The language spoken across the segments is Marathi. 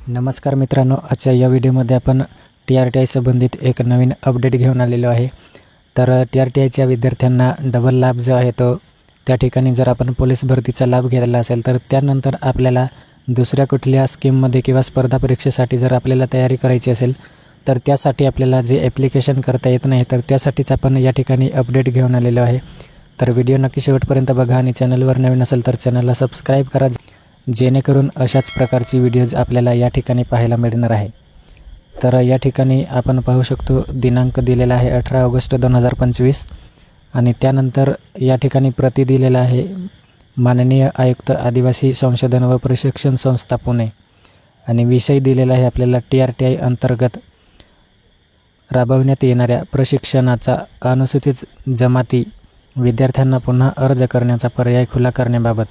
नमस्कार मित्रांनो, आजच्या या व्हिडिओमध्ये आपण TRTI संबंधित एक नवीन अपडेट घेऊन आलेलो आहे। तर TRTIच्या विद्यार्थ्यांना डबल लाभ जो आहे तो त्या ठिकाणी जर आपण पोलीस भरतीचा लाभ घेतला असेल तर त्यानंतर आपल्याला दुसऱ्या कुठल्या स्कीममध्ये किंवा स्पर्धा परीक्षेसाठी जर आपल्याला तयारी करायची असेल तर त्यासाठी आपल्याला जे ॲप्लिकेशन करता येत नाही तर त्यासाठीच आपण या ठिकाणी अपडेट घेऊन आलेलो आहे। तर व्हिडिओ नक्की शेवटपर्यंत बघा आणि चॅनलवर नवीन असेल तर चॅनलला सबस्क्राईब करा, जेणेकरून अशाच प्रकारची व्हिडिओज आपल्याला या ठिकाणी पाहायला मिळणार आहे। तर या ठिकाणी आपण पाहू शकतो दिनांक दिलेला आहे 18 ऑगस्ट 2025 आणि त्यानंतर या ठिकाणी प्रति दिलेला आहे माननीय आयुक्त आदिवासी संशोधन व प्रशिक्षण संस्था पुणे आणि विषय दिलेला आहे आपल्याला TRTI अंतर्गत राबवण्यात येणाऱ्या प्रशिक्षणाचा अनुसूचित जमाती विद्यार्थ्यांना पुन्हा अर्ज करण्याचा पर्याय खुला करण्याबाबत।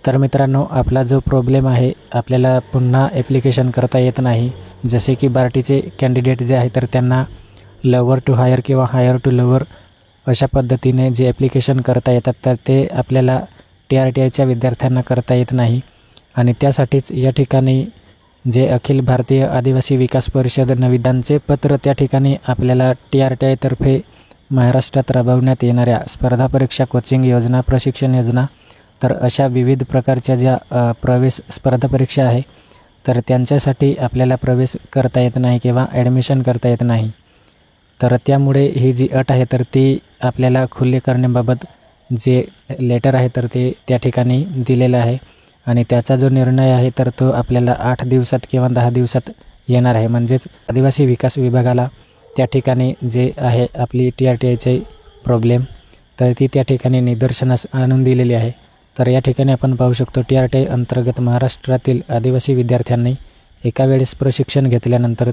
तर मित्रांनो, आपला जो प्रॉब्लेम आहे आपल्याला पुन्हा ॲप्लिकेशन करता येत नाही, जसे की बार्टीचे कॅन्डिडेट जे आहे तर त्यांना लोअर टू हायर किंवा हायर टू लोअर अशा पद्धतीने जे ॲप्लिकेशन करता येतात तर ते आपल्याला TRTIच्या विद्यार्थ्यांना करता येत नाही आणि त्यासाठीच या ठिकाणी जे अखिल भारतीय आदिवासी विकास परिषद नविदांचे पत्र त्या ठिकाणी आपल्याला TRTI तर्फे महाराष्ट्रात राबवण्यात येणाऱ्या स्पर्धा परीक्षा कोचिंग योजना, प्रशिक्षण योजना तर अशा विविध प्रकारच्या ज्या प्रवेश स्पर्धा परीक्षा आहे तर त्यांच्यासाठी आपल्याला प्रवेश करता येत नाही किंवा ॲडमिशन करता येत नाही। तर त्यामुळे ही जी अट आहे तर ती आपल्याला खुले करण्याबाबत जे लेटर आहे तर ते त्या ठिकाणी दिलेलं आहे आणि त्याचा जो निर्णय आहे तर तो आपल्याला 8 दिवसात किंवा 10 दिवसात येणार आहे। म्हणजेच आदिवासी विकास विभागाला त्या ठिकाणी जे आहे आपली TRTIची प्रॉब्लेम तर ती त्या ठिकाणी निदर्शनास आणून दिलेली आहे। तर या ठिकाणी आपण पाहू शकतो TRTI अंतर्गत महाराष्ट्रातील आदिवासी विद्यार्थ्यांनी एका वेळेस प्रशिक्षण घेतल्यानंतर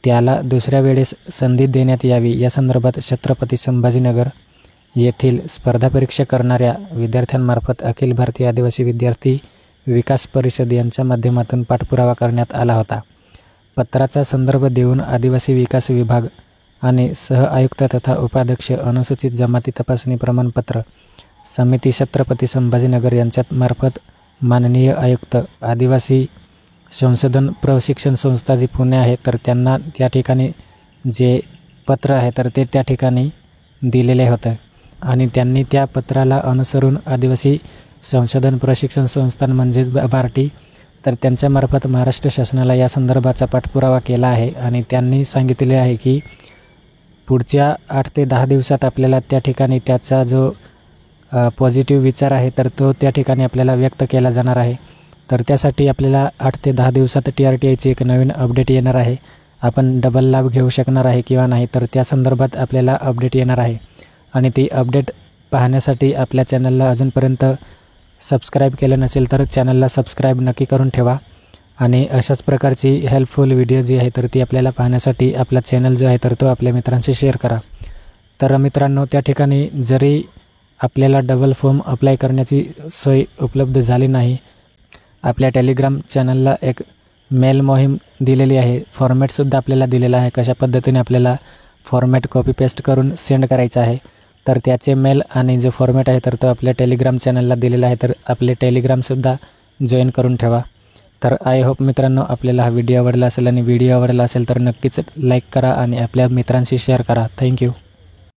त्याला दुसऱ्या वेळेस संधी देण्यात यावी या संदर्भात छत्रपती संभाजीनगर येथील स्पर्धा परीक्षा करणाऱ्या विद्यार्थ्यांमार्फत अखिल भारतीय आदिवासी विद्यार्थी विकास परिषद यांच्या माध्यमातून पाठपुरावा करण्यात आला होता। पत्राचा संदर्भ देऊन आदिवासी विकास विभाग आणि सह आयुक्त तथा उपाध्यक्ष अनुसूचित जमाती तपासणी प्रमाणपत्र समिती छत्रपती संभाजीनगर यांच्यात मार्फत माननीय आयुक्त आदिवासी संशोधन प्रशिक्षण संस्था जी पुणे आहे तर त्यांना त्या ठिकाणी जे पत्र आहे तर ते त्या ठिकाणी दिलेले होते आणि त्यांनी त्या पत्राला अनुसरून आदिवासी संशोधन प्रशिक्षण संस्थान म्हणजेच बार्टी तर त्यांच्यामार्फत महाराष्ट्र शासनाला या संदर्भाचा पाठपुरावा केला आहे आणि त्यांनी सांगितले आहे की पुढच्या 8 ते 10 दिवसात आपल्याला त्या ठिकाणी त्याचा जो पॉझिटिव्ह विचार आहे तर तो त्या ठिकाणी आपल्याला व्यक्त केला जाणार आहे। तर त्यासाठी आपल्याला 8 ते 10 दिवसात TRTIची एक नवीन अपडेट येणार आहे। आपण डबल लाभ घेऊ शकणार आहे किंवा नाही तर त्या संदर्भात आपल्याला अपडेट येणार आहे आणि ती अपडेट पाहण्यासाठी आपल्या चॅनलला अजूनपर्यंत सबस्क्राईब केलं नसेल तर चॅनलला सबस्क्राईब नक्की करून ठेवा आणि अशाच प्रकारची हेल्पफुल व्हिडिओ जी आहे तर ती आपल्याला पाहण्यासाठी आपला चॅनल जो आहे तर तो आपल्या मित्रांशी शेअर करा। तर मित्रांनो, त्या ठिकाणी जरी आपल्याला डबल फॉर्म अप्लाय करण्याची सोय उपलब्ध झाली नाही, आपल्या टेलिग्राम चॅनलला एक मेल मोहीम दिलेली आहे, फॉर्मॅटसुद्धा आपल्याला दिलेला आहे कशा पद्धतीने आपल्याला फॉर्मॅट कॉपी पेस्ट करून सेंड करायचा आहे। तर त्याचे मेल आणि जो फॉर्मॅट आहे तर तो आपल्या टेलिग्राम चॅनलला दिलेला आहे, तर आपले टेलिग्रामसुद्धा जॉईन करून ठेवा। तर आय होप मित्रांनो आपल्याला हा व्हिडिओ आवडला असेल आणि व्हिडिओ आवडला असेल तर नक्कीच लाईक करा आणि आपल्या मित्रांशी शेअर करा। थँक्यू।